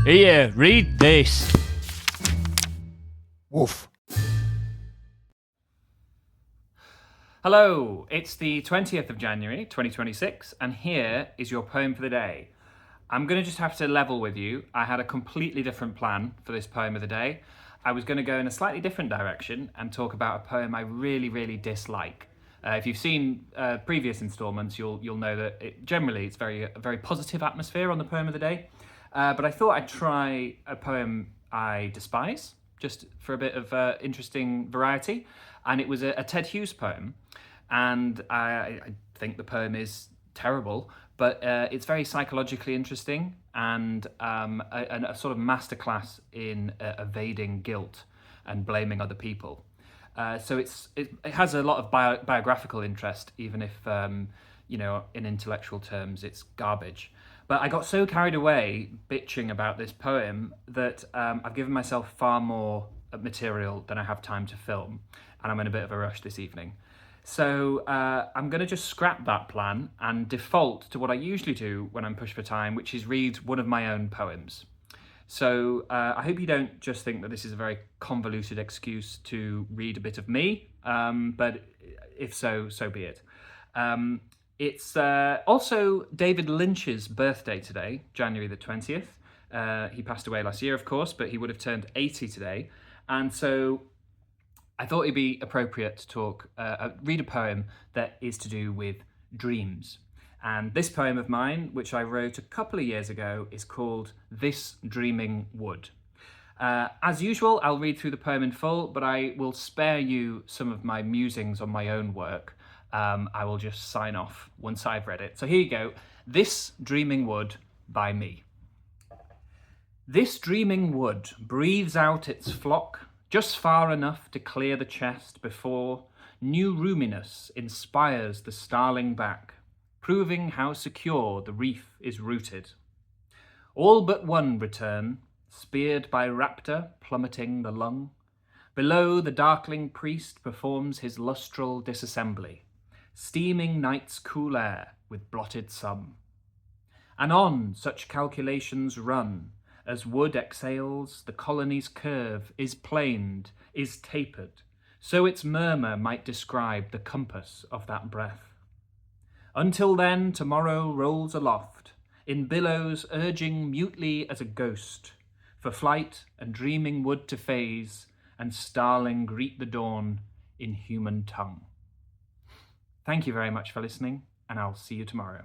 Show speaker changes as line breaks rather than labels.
Here, read this.
Woof.
Hello, it's the 20th of January 2026, and here is your poem for the day. I'm going to just have to level with you. I had a completely different plan for this poem of the day. I was going to go in a slightly different direction and talk about a poem I really dislike. If you've seen previous instalments, you'll know that it's a very positive atmosphere on the poem of the day. But I thought I'd try a poem I despise, just for a bit of interesting variety. And it was a Ted Hughes poem. And I think the poem is terrible, but it's very psychologically interesting and a sort of masterclass in evading guilt and blaming other people. So it has a lot of biographical interest, even if, in intellectual terms, it's garbage. But I got so carried away bitching about this poem that I've given myself far more material than I have time to film, and I'm in a bit of a rush this evening. So I'm going to just scrap that plan and default to what I usually do when I'm pushed for time, which is read one of my own poems. So I hope you don't just think that this is a very convoluted excuse to read a bit of me, but if so, so be it. It's also David Lynch's birthday today, January the 20th. He passed away last year, of course, but he would have turned 80 today. And so I thought it'd be appropriate to read a poem that is to do with dreams. And this poem of mine, which I wrote a couple of years ago, is called This Dreaming Wood. As usual, I'll read through the poem in full, but I will spare you some of my musings on my own work. I will just sign off once I've read it. So here you go. This Dreaming Wood by me. This dreaming wood breathes out its flock just far enough to clear the chest before new roominess inspires the starling back, proving how secure the reef is rooted. All but one return, speared by raptor plummeting the lung. Below, the darkling priest performs his lustral disassembly, steaming night's cool air with blotted sun. And on such calculations run, as wood exhales, the colony's curve is planed, is tapered, so its murmur might describe the compass of that breath. Until then, tomorrow rolls aloft, in billows urging mutely as a ghost, for flight and dreaming wood to phase, and starling greet the dawn in human tongue. Thank you very much for listening, and I'll see you tomorrow.